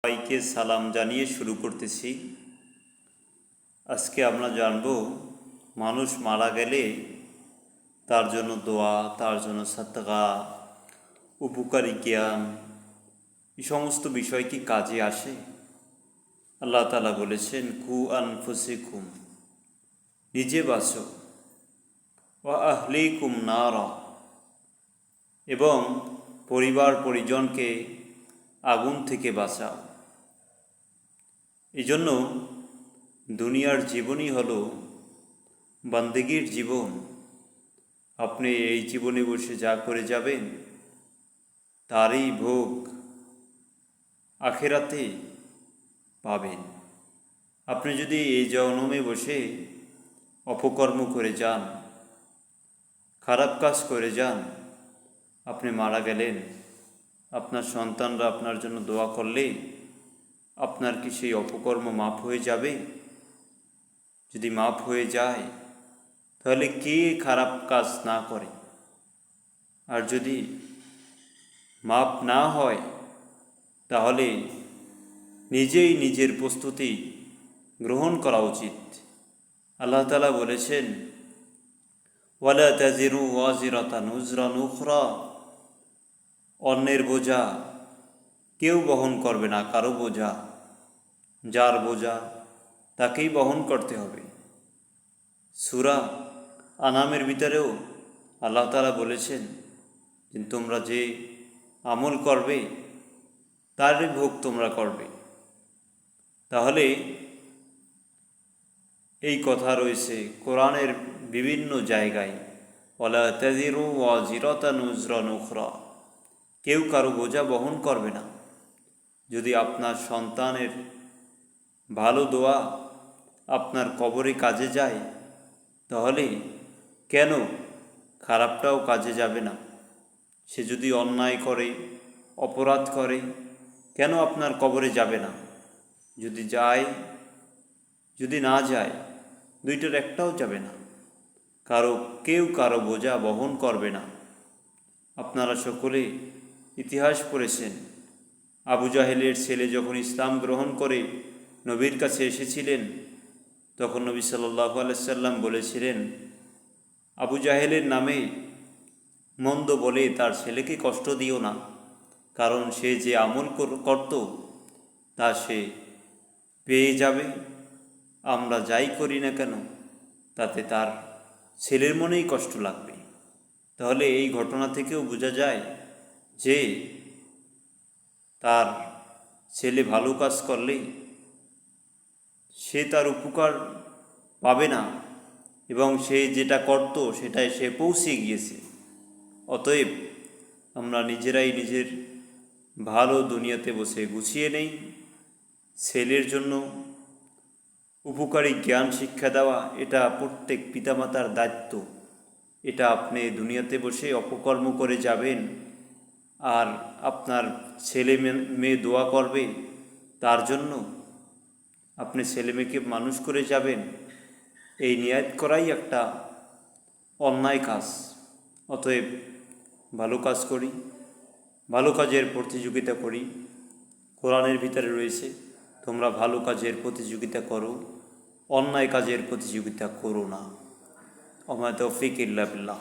সবাইকে সালাম জানিয়ে শুরু করতেছি। আজকে আমরা জানব মানুষ মারা গেলে তার জন্য দোয়া, তার জন্য সাদকা, উপকারী জ্ঞান, এই সমস্ত বিষয় কি কাজে আসে? আল্লাহ তাআলা বলেছেন, কু আনফুসিকুম, নিজে বাঁচো, ওয়া আহলিকুম নারা, এবং পরিবার পরিজনকে আগুন থেকে বাঁচাও। এই জন্য দুনিয়ার জীবনই হলো বান্দেগীর জীবন। আপনি এই জীবনে বসে যা করে যাবেন তারই ভোগ আখেরাতে পাবেন। আপনি যদি এই জনমে বসে অপকর্ম করে যান, খারাপ কাজ করে যান, আপনি মারা গেলেন, আপনার সন্তানরা আপনার জন্য দোয়া করলে আপনার কি সেই অপকর্ম মাফ হয়ে যাবে? যদি মাফ হয়ে যায় তাহলে কে খারাপ কাজ না করে? আর যদি মাফ না হয় তাহলে নিজেই নিজের প্রস্তুতি গ্রহণ করা উচিত। আল্লাহ তাআলা বলেছেন, ওয়ালা তাজিরু ওয়াজিরাতান উজরা উখরা, অন্যের বোঝা কেউ বহন করবে না, কারো বোঝা, যার বোঝা তাকেই বহন করতে হবে। সূরা আনামের ভিতরেও আল্লাহ তাআলা বলেছেন যে তোমরা যে আমল করবে তারই ভোগ তোমরা করবে। তাহলে এই কথা রয়েছে কোরআনের বিভিন্ন জায়গায়, ওয়ালা তাজিরু ওয়াজিরাতান উজরা উখরা, কেউ কারো বোঝা বহন করবে না। যদি আপনার সন্তানের ভালো দোয়া আপনার কবরে কাজে যায় তাহলে কেন খারাপটাও কাজে যাবে না? সে যদি অন্যায় করে, অপরাধ করে, কেন আপনার কবরে যাবে না? যদি যায়, যদি না যায়, দুইটার একটাও যাবে না। কেউ কারো বোঝা বহন করবে না। আপনারা সকলে ইতিহাস পড়েছেন, আবু জাহেলের ছেলে যখন ইসলাম গ্রহণ করে নবীর কাছে এসেছিলেন, তখন নবী সাল্লাল্লাহু আলাইহি সাল্লাম বলেছিলেন, আবু জাহেলের নামে মন্দ বলে তার ছেলেকে কষ্ট দিও না, কারণ সে যে আমল করত তা সে পেয়ে যাবে। আমরা যাই করি না কেন তাতে তার ছেলের মনেই কষ্ট লাগবে। তাহলে এই ঘটনা থেকেও বোঝা যায় যে তার ছেলে ভালো কাজ করলে সে তার উপকার পাবে না, এবং সে যেটা করত সেটাই সে পৌঁছে গিয়েছে। অতএব আমরা নিজেরাই নিজের ভালো দুনিয়াতে বসে গুছিয়ে নেই। ছেলের জন্য উপকারী জ্ঞান শিক্ষা দেওয়া এটা প্রত্যেক পিতামাতার দায়িত্ব। এটা আপনি দুনিয়াতে বসে অপকর্ম করে যাবেন আর আপনার ছেলে মেয়ে দোয়া করবে তার জন্য, আপনি ছেলে মেয়েকে মানুষ করে যাবেন, এই নিয়াত করাই একটা অন্যায় কাজ। অতএব ভালো কাজ করি, ভালো কাজের প্রতিযোগিতা করি। কোরআনের ভিতরে রয়েছে, তোমরা ভালো কাজের প্রতিযোগিতা করো, অন্যায় কাজের প্রতিযোগিতা করো না। ওয়া মা তাওফীক ইল্লা বিল্লাহ।